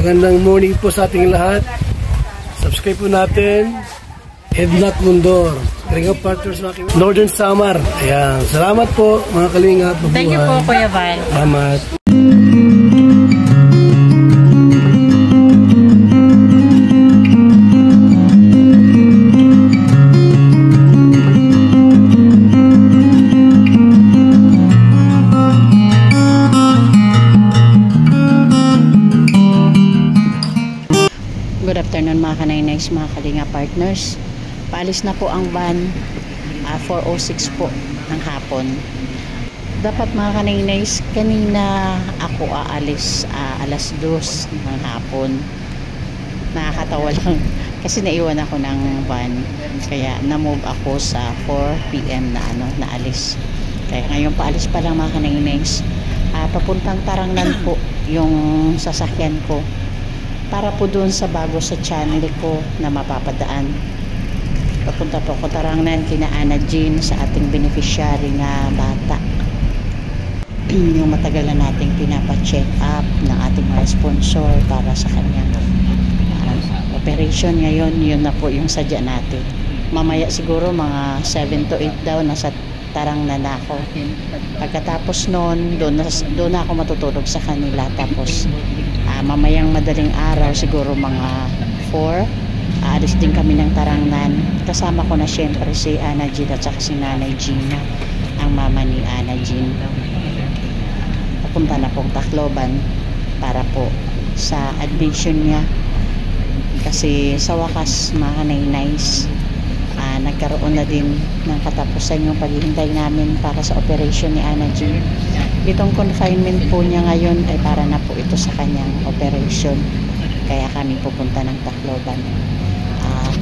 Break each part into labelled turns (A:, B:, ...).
A: Magandang morning po sa ating lahat. Subscribe po natin Edna Condor, Kalingap Partners Northern Samar. Ayan. Salamat po mga Kalingap.
B: Thank you po Kuya Val.
A: Salamat.
B: Good afternoon mga Kanaynays, mga Kalinga Partners. Paalis na po ang van 4:06 po ng hapon. Dapat mga Kanaynays, kanina ako aalis alas 2 ng hapon. Nakakatawa lang kasi naiwan ako ng van. Kaya na-move ako sa 4 PM na alis. Kaya ngayon paalis pa lang mga Kanaynays. Papuntang Tarangnan po yung sasakyan ko. Para po doon sa bago sa channel ko na mapapadaan. Papunta po ko Tarangnan kina Ana Jean sa ating beneficiary na bata. Yung matagal na nating pinapa-check up ng ating mga sponsor para sa kanyang operation ngayon. Yun na po yung sadya natin. Mamaya siguro mga 7 to 8 daw nasa Tarangnan na ako. Pagkatapos noon, doon na ako matutulog sa kanila. Tapos mamayang madaling araw siguro mga 4 aalis din kami ng Tarangnan. Kasama ko na syempre si Ana Jean at saka si Nanay Gina, ang mama ni Ana Jean. Papunta na pong Tacloban para po sa admission niya. Kasi sa wakas mga Kanaynays, nagkaroon na din ng katapusan yung paghihintay namin para sa operation ni Ana Jean. Itong confinement po niya ngayon ay para na po ito sa kanyang operation. Kaya kami pupunta ng Tacloban.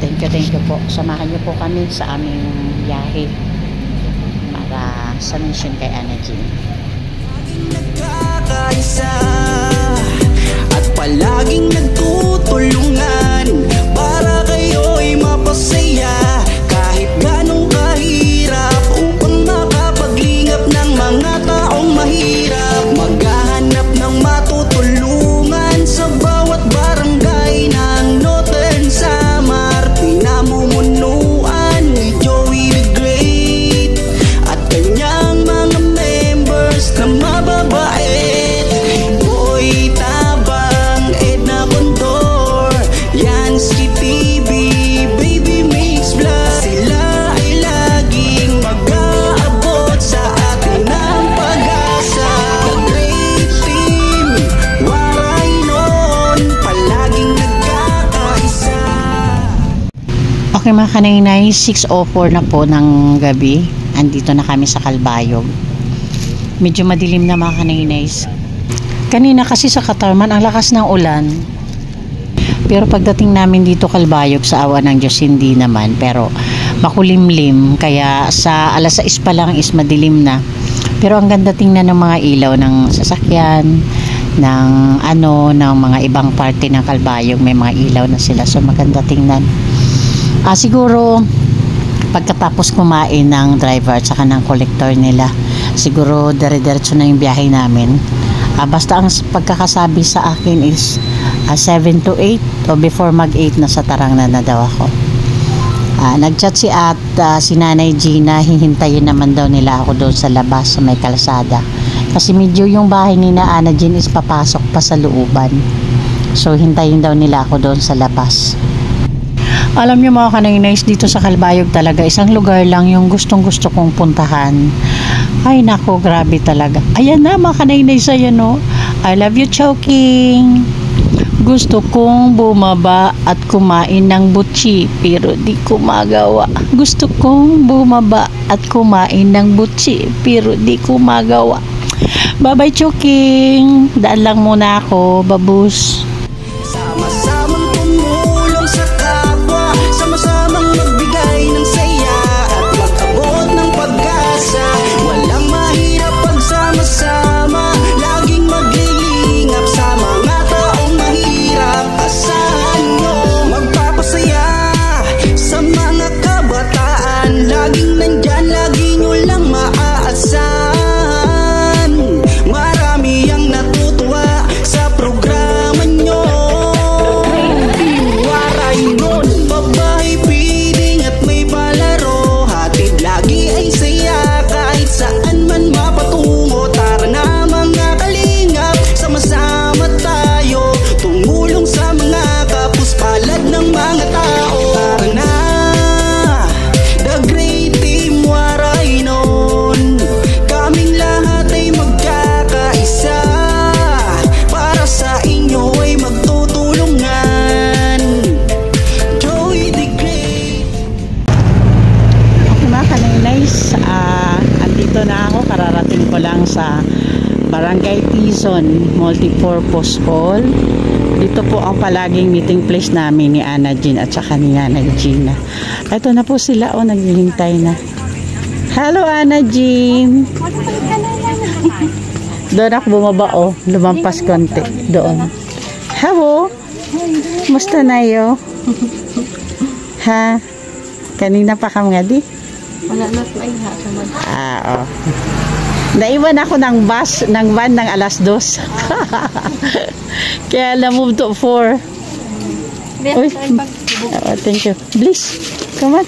B: Thank you po. Samahan niyo po kami sa aming biyahe para sa mission kay Ana Jean. Nagkakaisa at palaging nagtutulungan para kayo'y mapasaya kahit ganong kahirap upang makapaglingap ng mga taong mahirap. Maghahanap ng matutulungan sa bawat barangay ng Northern Samar. Pinamumunuan ni Joey the Great at kanyang mga members na mababait. Boy Tabang, Edna Condor, Yansky TV, Baby Mix Vlog. Sila ay laging mag-aabot sa atin ng pag-asa. The Great Team, waray nun, palaging nagkakaisa. Okay mga Kanaynays, 6:04 na po ng gabi. Andito na kami sa Calbayog. Medyo madilim na mga Kanaynays. Kanina kasi sa Katarman ang lakas ng ulan. Pero pagdating namin dito Calbayog, sa awa ng Diyos hindi naman. Pero makulimlim. Kaya sa alas 6 pa lang is madilim na. Pero ang ganda tingnan ng mga ilaw ng sasakyan, ng mga ibang parte ng Calbayog. May mga ilaw na sila. So maganda tingnan. Siguro pagkatapos kumain ng driver at saka ng collector nila, siguro dire-diretso na yung biyahe namin. Basta ang pagkakasabi sa akin is 7 to 8 o before mag 8 na sa Tarangnan na daw ako. Nagchat si Nanay Gina, hihintayin naman daw nila ako doon sa labas sa may kalsada. Kasi medyo yung bahay ni na Ana Jean is papasok pa sa looban. So hintayin daw nila ako doon sa labas. Alam niyo mga Kanaynays, dito sa Calbayog talaga isang lugar lang yung gustong-gusto kong puntahan. Ay nako, grabe talaga. Ayan na mga Kanaynays, ayan o. I love you, Chowking. Gusto kong bumaba at kumain ng butchi pero di ko magawa. Gusto kong bumaba at kumain ng butchi pero di ko magawa. Bye bye, Chowking. Daan lang muna ako, babus. Sama-samang tumulong sa kapwa, sama-samang magbigay ng saya at mag-abot ng pag-asa. Walang mahirap pagsama-sama, laging maglilingap sa mga
C: Quezon Multipurpose Hall. Dito po ang palaging meeting place namin ni Ana Jean at saka ni Ana Gina. Ito na po sila, oh, naghihintay na. Hello, Ana Jean. Doon ako bumaba, oh, lumampas konti doon. Hello, musta na yo? Ha? Kanina pa ka nga di?
D: Wala na po ay
C: oh. Naiwan ako ng bus, ng van ng alas 2. Kaya na-move to 4. Uy. Thank you. Bliss, come on.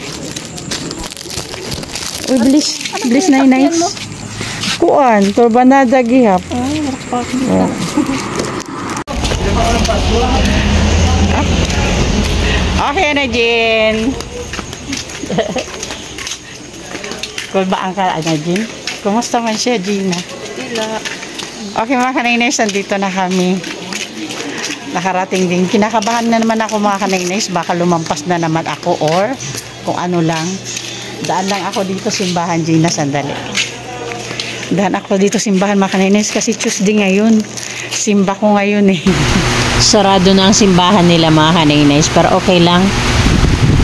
C: Uy, Bliss. Bliss na nice. Kuan, turbanada gihap. Okay na, Jean. Kung ba ang ka, Ana Jean? Kumusta man siya, Gina? Okay, mga kanainays, nandito na kami. Nakarating din. Kinakabahan na naman ako, mga kanainays. Baka lumampas na naman ako or kung ano lang. Daan lang ako dito simbahan, Gina, sandali. Daan ako dito simbahan, mga kanainays, kasi Tuesday ngayon. Simba ko ngayon eh. Sarado na ang simbahan nila, mga kanainays, pero okay lang.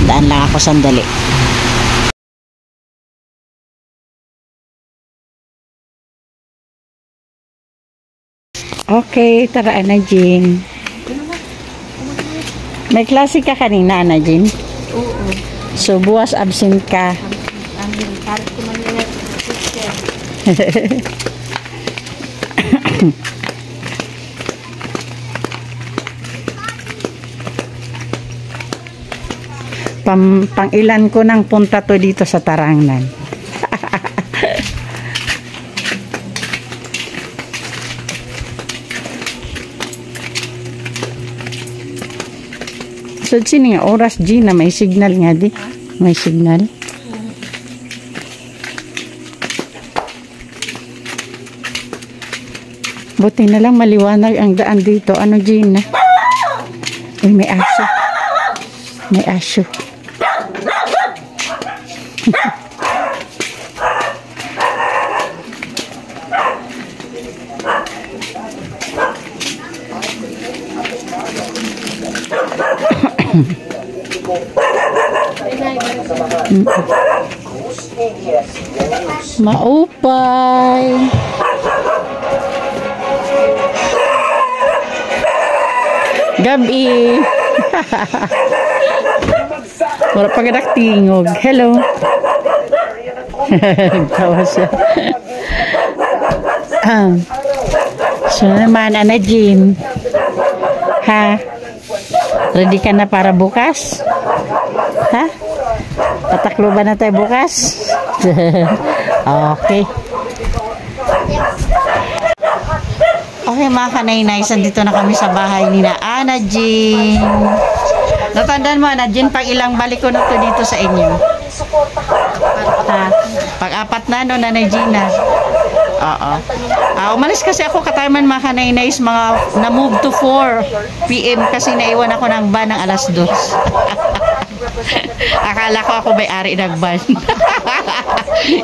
C: Daan lang ako sandali. Okay, tara, Ana Jean. May klase ka kanina, Ana Jean?
D: Oo.
C: So, buwas absent ka. Pang ilan ko nang punta to dito sa Tarangnan. So, sino nga oras, Gina? May signal nga di. May signal. Buti na lang maliwanag ang daan dito. Ano, Gina? Uy, may aso. May aso. Maupay. Gabi. Wala pa gadak tingog. Hello. Tawa siya. So naman, Ana Jean. Ha? Ready ka na para bukas? Ha? Patakloban na tayo bukas? Okay. Okay, mga kanainay, dito na kami sa bahay ni na Ana Jean. Natandaan mo, Ana Jean, pag ilang balik ko na to dito sa inyo? Ha? Pag-apat na, no, Nanay Gina? Oo. Umalis kasi ako kataman, mga kanainays, mga na-move to 4 PM kasi naiwan ako ng van ng alas 2. Akala ko ako may-ari ng van.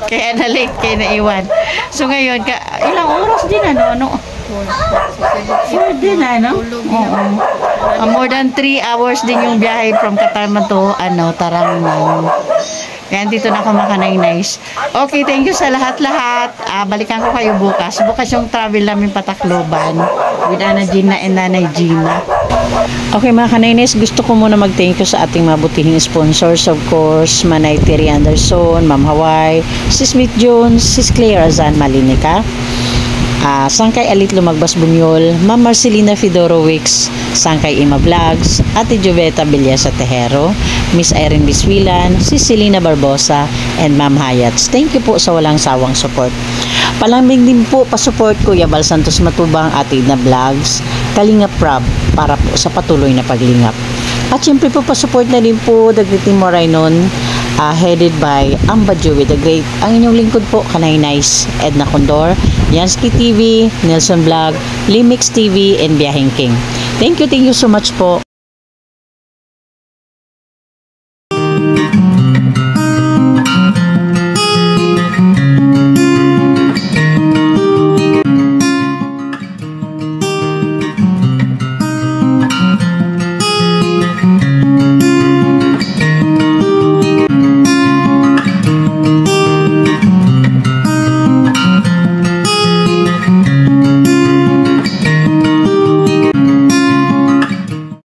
C: Kaya na-late, kaya naiwan. So ngayon, ilang oras din, ano? 4 din, ano? Oo. More than 3 hours din yung biyahe from Katarman to, Tarangnan. Kaya dito na ako, mga kanainays. Okay, thank you sa lahat-lahat. Balikan ko kayo bukas. Bukas yung travel namin Patakloban with Ana Gina and Nanay Gina. Okay, mga kanainays, gusto ko muna mag-thank you sa ating mabutihing sponsors. Of course, Manay Terry Anderson, Ma'am Hawaii, Sis Smith Jones, Sis Claire Azan Malinica, Sangkay Alit Lumagbas Bunyol, Ma'am Marcelina Fedorowicz, Sangkay Ima Vlogs, Ate Joveta Villesa Tejero, Miss Irene Biswilan, si Selena Barbosa, and Ma'am Hayats. Thank you po sa walang sawang support. Palambing din po pa-support Kuya Bal Santos Matubang, Ate na Vlogs, Kalingap Prab, para po sa patuloy na paglingap. At syempre po pa-support na din po The Great Team Moraynon, headed by Ambadjo with the Great. Ang inyong lingkod po, Kanainays, Edna Condor, Yansky TV, Nelson Vlog, Limix TV, and Biyaheng King. Thank you so much po.